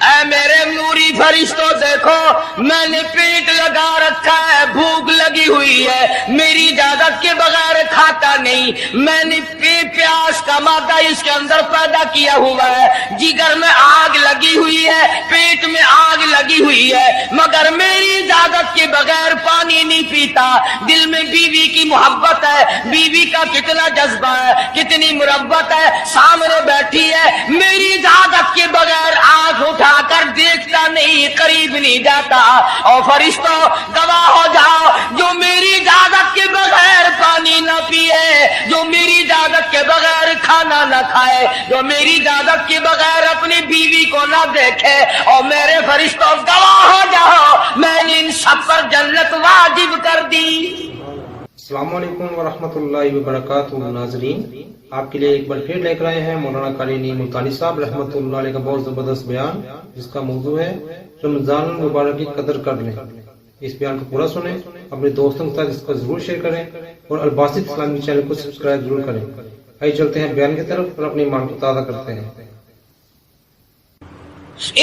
اے میرے نوری فرشتوں دیکھو میں نے پیٹ لگا رکھا ہے، بھوک لگی ہوئی ہے، میری اجازت کے بغیر کھاتا نہیں، میں نے پیاس کا مادہ اس کے اندر پیدا کیا ہوا ہے، جگر میں آگ لگی ہوئی ہے، پیٹ میں آگ لگی ہوئی ہے، مگر میری اجازت کے بغیر پانی نہیں پیتا۔ دل میں بیوی کی محبت ہے، بیوی کا کتنا جذبہ ہے، کتنی مربت ہے، سامنے بیٹھی ہے، میری اجازت کے بغیر آنکھ اٹھا کر دیکھتا نہیں، قریب نہیں جاتا۔ اور فرشتوں گواہ ہو جاؤ، جو میری اجازت کے بغیر پانی نہ پیے، جو میری اجازت کے بغیر کھانا نہ کھائے، جو میری اجازت کے بغیر اپنی بیوی کو نہ دیکھے، اور میرے فرشتوں گواہ ہو جاؤ، میں نے ان سب پر جنت واجب کر دی۔ السلام علیکم ورحمۃ اللہ وبرکاتہ۔ ناظرین، آپ کے لیے ایک بار پھر لے کر آئے ہیں مولانا قاری نعیم ملتانی صاحب رحمۃ اللہ علیہ کا بہت زبردست بیان، جس کا موضوع ہے رمضان المبارک کی قدر کر لیں۔ اس بیان کو پورا سنیں، اپنے دوستوں کے ساتھ اس کو ضرور شیئر کریں، اور الباسط اسلامی چینل کو سبسکرائب ضرور کریں۔ آئیے چلتے ہیں بیان کی طرف اور اپنے ایمان کو تازہ کرتے ہیں۔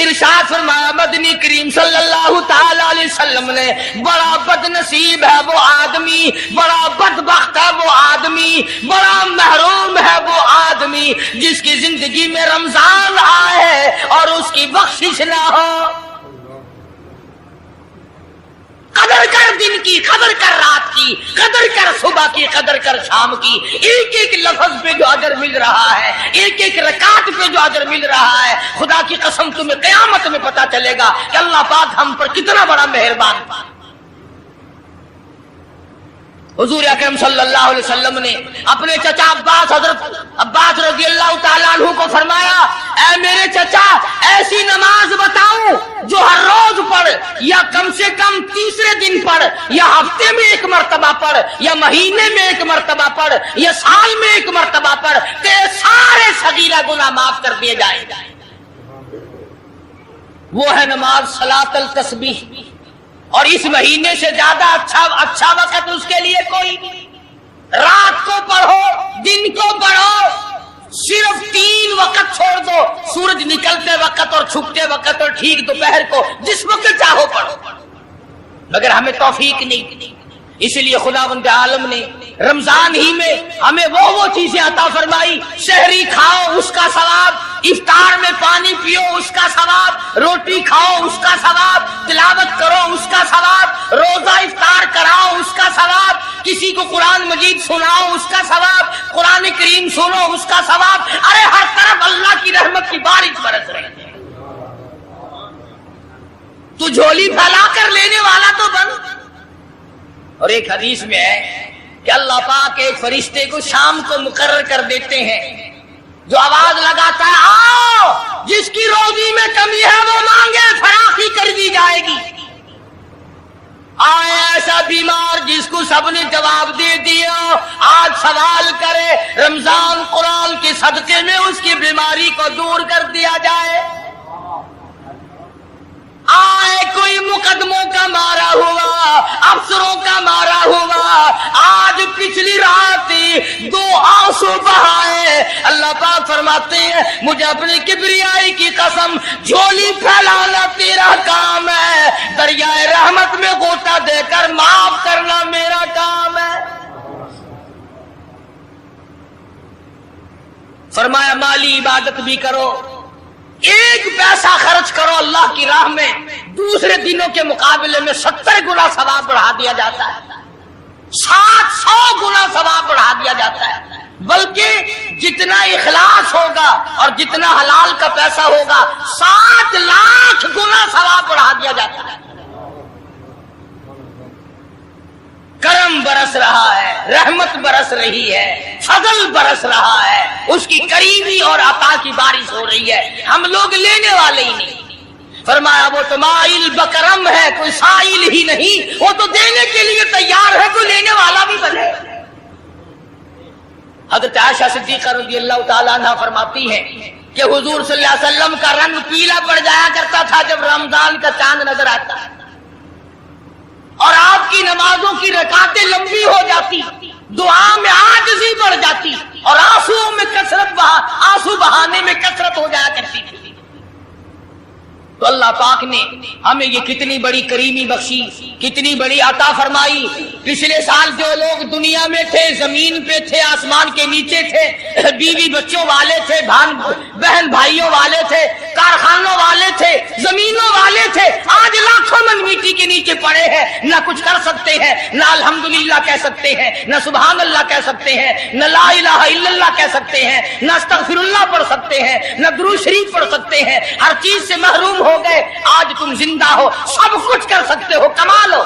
ارشاد فرمایا مدنی کریم صلی اللہ تعالی علیہ وسلم نے، بڑا بد نصیب ہے وہ آدمی، بڑا بدبخت ہے وہ آدمی، بڑا محروم ہے وہ آدمی جس کی زندگی میں رمضان آئے اور اس کی بخشش نہ ہو۔ قدر کر دن کی، قدر کر رات کی، قدر کر صبح کی، قدر کر شام کی، ایک ایک لفظ پہ جو اجر مل رہا ہے، ایک ایک رکعت پہ جو اجر مل رہا ہے، خدا کی قسم تمہیں قیامت میں پتا چلے گا کہ اللہ پاک ہم پر کتنا بڑا مہربان۔ حضور اکرم صلی اللہ علیہ وسلم نے اپنے چچا عباس، حضرت عباس رضی اللہ تعالیٰ عنہ کو فرمایا، اے میرے چچا ایسی نماز بتاؤں جو ہر روز پڑھ، یا کم سے کم تیسرے دن پڑھ، یا ہفتے میں ایک مرتبہ پڑھ، یا مہینے میں ایک مرتبہ پڑھ، یا سال میں ایک مرتبہ پڑھ، تیرے سارے صغیرہ گناہ معاف کر دیے جائیں۔ وہ ہے نماز صلاۃ التسبیح، اور اس مہینے سے زیادہ اچھا وقت اس کے لیے کوئی نہیں۔ رات کو پڑھو، دن کو پڑھو، صرف 3 وقت چھوڑ دو، سورج نکلتے وقت اور چھپتے وقت اور ٹھیک دوپہر کو، جس وقت چاہو پڑھو، مگر ہمیں توفیق نہیں۔ اس لیے خداوند عالم نے رمضان ہی میں ہمیں وہ چیزیں عطا فرمائی، سحری کھاؤ اس کا ثواب، افطار میں پانی پیو اس کا ثواب، روٹی کھاؤ اس کا ثواب، تلاوت کرو اس کا ثواب، روزہ افطار کراؤ اس کا ثواب، کسی کو قرآن مجید سناؤ اس کا ثواب، قرآن کریم سنو اس کا ثواب۔ ارے ہر طرف اللہ کی رحمت کی بارش برس رہی ہے، تو جھولی پھیلا کر لینے والا تو بن۔ اور ایک حدیث میں ہے کہ اللہ پاک ایک فرشتے کو شام کو مقرر کر دیتے ہیں جو آواز لگاتا ہے، آؤ جس کی روزی میں کمی ہے وہ مانگے، فراخی کر دی جائے گی۔ آئے ایسا بیمار جس کو سب نے جواب دے دیا، آج سوال کرے، رمضان قرآن کے صدقے میں اس کی بیماری کو دور کر دیا جائے۔ آئے کوئی مقدموں کا مارا ہوا، افسروں کا مارا ہوا، آج پچھلی رات 2 آنسو بہائے، اللہ پاک فرماتے ہیں مجھے اپنی کبریائی کی قسم، جھولی پھیلانا تیرا کام ہے، دریائے رحمت میں غوطہ دے کر معاف کرنا میرا کام ہے۔ فرمایا مالی عبادت بھی کرو، 1 پیسہ خرچ کرو اللہ کی راہ میں، دوسرے دنوں کے مقابلے میں 70 گنا ثواب بڑھا دیا جاتا ہے، 700 گنا ثواب بڑھا دیا جاتا ہے، بلکہ جتنا اخلاص ہوگا اور جتنا حلال کا پیسہ ہوگا 7 لاکھ گنا ثواب بڑھا دیا جاتا ہے۔ کرم برس رہا ہے، رحمت برس رہی ہے، فضل برس رہا ہے، اس کی قریبی اور عطا کی بارش ہو رہی ہے، ہم لوگ لینے والے ہی نہیں۔ فرمایا وہ تو مائل بکرم ہے، کوئی سائل ہی نہیں، وہ تو دینے کے لیے تیار ہے، کوئی لینے والا بھی بنے۔ حضرت عائشہ صدیقہ رضی اللہ تعالیٰ عنہ فرماتی ہیں کہ حضور صلی اللہ علیہ وسلم کا رنگ پیلا پڑ جایا کرتا تھا جب رمضان کا چاند نظر آتا، اور آپ کی نمازوں کی رکعتیں لمبی ہو جاتی، دعا میں عاجزی بڑھ جاتی، اور آنسو بہانے میں کثرت ہو جایا کرتی تھی۔ تو اللہ پاک نے ہمیں یہ کتنی بڑی کریمی بخشی، کتنی بڑی عطا فرمائی۔ پچھلے سال جو لوگ دنیا میں تھے، زمین پہ تھے، آسمان کے نیچے تھے، بیوی بچوں والے تھے، بہن بھائیوں والے تھے، کارخانوں والے تھے، زمینوں والے تھے، آج لاکھوں من مٹی کے نیچے پڑے ہیں، نہ کچھ کر سکتے ہیں، نہ الحمدللہ کہہ سکتے ہیں، نہ سبحان اللہ کہہ سکتے ہیں، نہ لا الہ الا اللہ کہہ سکتے ہیں، نہ استغفر اللہ پڑھ سکتے ہیں، نہ درود شریف پڑھ سکتے ہیں، ہر چیز سے محروم ہو گئے۔ آج تم زندہ ہو، سب کچھ کر سکتے ہو، کمال ہو۔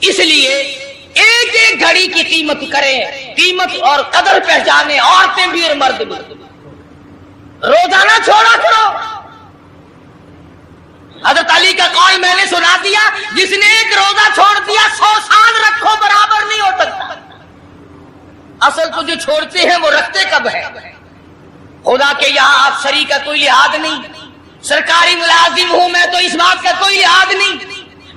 اس لیے ایک ایک گھڑی کی قیمت کریں، قیمت اور قدر پہچانے، عورتیں بھی اور مرد بھی۔ روزانہ چھوڑا کرو۔ حضرت علی کا قول میں نے سنا دیا، جس نے ایک روزہ چھوڑ دیا 100 سال رکھو برابر نہیں ہو سکتا۔ اصل تو جو چھوڑتے ہیں وہ رکھتے کب ہے؟ خدا کے یہاں افسری کا کوئی لحاظ نہیں، سرکاری ملازم ہوں میں تو اس بات کا کوئی لحاظ نہیں،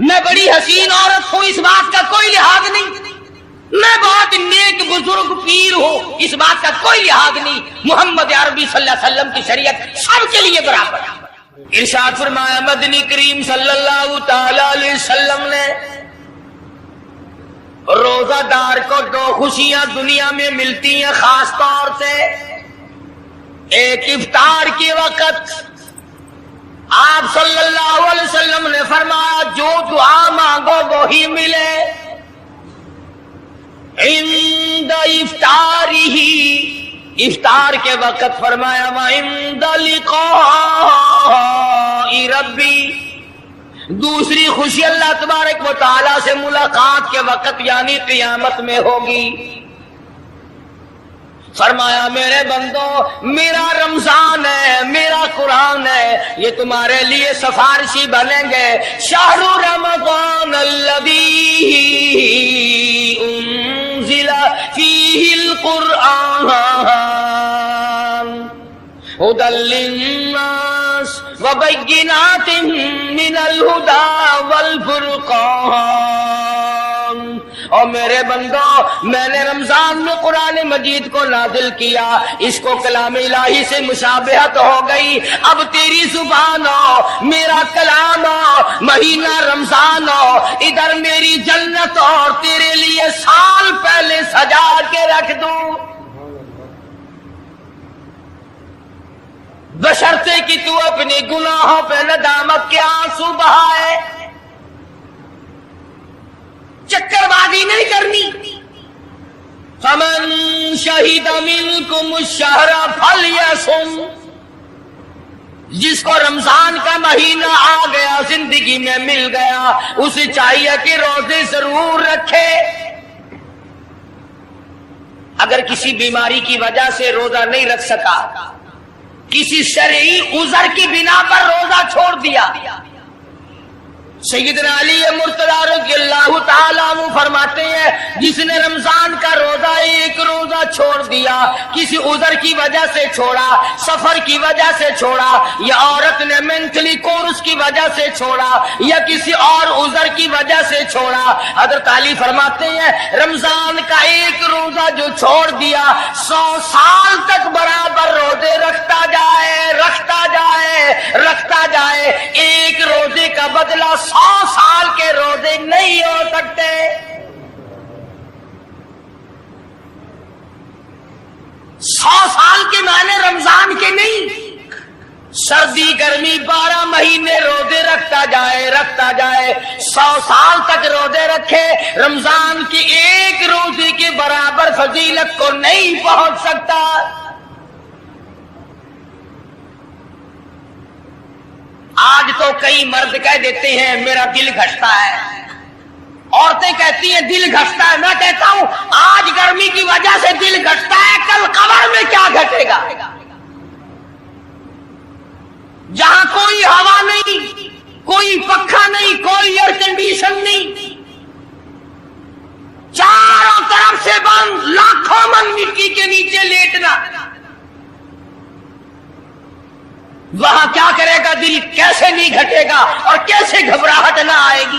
میں بڑی حسین عورت ہوں اس بات کا کوئی لحاظ نہیں، میں بہت نیک بزرگ پیر ہوں اس بات کا کوئی لحاظ نہیں۔ محمد عربی صلی اللہ علیہ وسلم کی شریعت سب کے لیے برابر ہے۔ ارشاد فرمایا مدنی کریم صلی اللہ تعالی علیہ وسلم نے، روزہ دار کو 2 خوشیاں دنیا میں ملتی ہیں خاص طور سے۔ ایک افطار کے وقت آپ صلی اللہ علیہ وسلم نے فرمایا جو دعا مانگو وہی ملے۔ عند افطارہ، افطار کے وقت فرمایا وعند لقاء ربی۔ دوسری خوشی اللہ تبارک و تعالی سے ملاقات کے وقت یعنی قیامت میں ہوگی۔ فرمایا میرے بندو، میرا رمضان ہے، میرا قرآن ہے، یہ تمہارے لیے سفارشی بنیں گے۔ شہر رمضان الذی انزل فیہ القرآن ھدی للناس وبینات من الہدی والفرقان۔ اور میرے بندو، میں نے رمضان میں قرآن مجید کو نازل کیا، اس کو کلام الہی سے مشابہت ہو گئی۔ اب تیری زبان ہو، میرا کلام ہو، مہینہ رمضان ہو، ادھر میری جنت اور تیرے لیے سال پہلے سجا کے رکھ دوں، بشرطے کہ تو اپنے گناہوں پہ ندامت کے آنسو بہائے۔ چکر بازی نہیں کرنی۔ فمن شہد منکم الشہر فلیصم، جس کو رمضان کا مہینہ آ گیا، زندگی میں مل گیا، اسے چاہیے کہ روزے ضرور رکھے۔ اگر کسی بیماری کی وجہ سے روزہ نہیں رکھ سکا، کسی شرعی عذر کی بنا پر روزہ چھوڑ دیا، سیدنا علی مرتضی رضی اللہ تعالیٰ عنہ فرماتے ہیں جس نے رمضان کا روزہ ایک روزہ چھوڑ دیا، کسی عذر کی وجہ سے چھوڑا، سفر کی وجہ سے چھوڑا، یا عورت نے مینٹلی کورس کی وجہ سے چھوڑا، یا کسی اور عذر کی وجہ سے چھوڑا، حضرت علی فرماتے ہیں رمضان کا ایک روزہ جو چھوڑ دیا 100 سال تک برابر روزے رکھتا جائے، رکھتا جائے، رکھتا جائے، ایک روزے کا بدلہ 100 سال کے روزے نہیں ہو سکتے۔ 100 سال کے معنی رمضان کے نہیں، سردی گرمی 12 مہینے روزے رکھتا جائے، رکھتا جائے، 100 سال تک روزے رکھے، رمضان کی ایک روزے کے برابر فضیلت کو نہیں پہنچ سکتا۔ آج تو کئی مرد کہہ دیتے ہیں میرا دل گھٹتا ہے، عورتیں کہتی ہیں دل گھٹتا ہے، میں کہتا ہوں آج گرمی کی وجہ سے دل گھٹتا ہے، کل قبر میں کیا گھٹے گا؟ جہاں کوئی ہوا نہیں، کوئی پنکھا نہیں، کوئی ایئر کنڈیشن نہیں، چاروں طرف سے بند، لاکھوں من مٹی کے نیچے لیٹنا، وہاں کیا کرے گا دل؟ کیسے نہیں گھٹے گا اور کیسے گھبراہٹ نہ آئے گی؟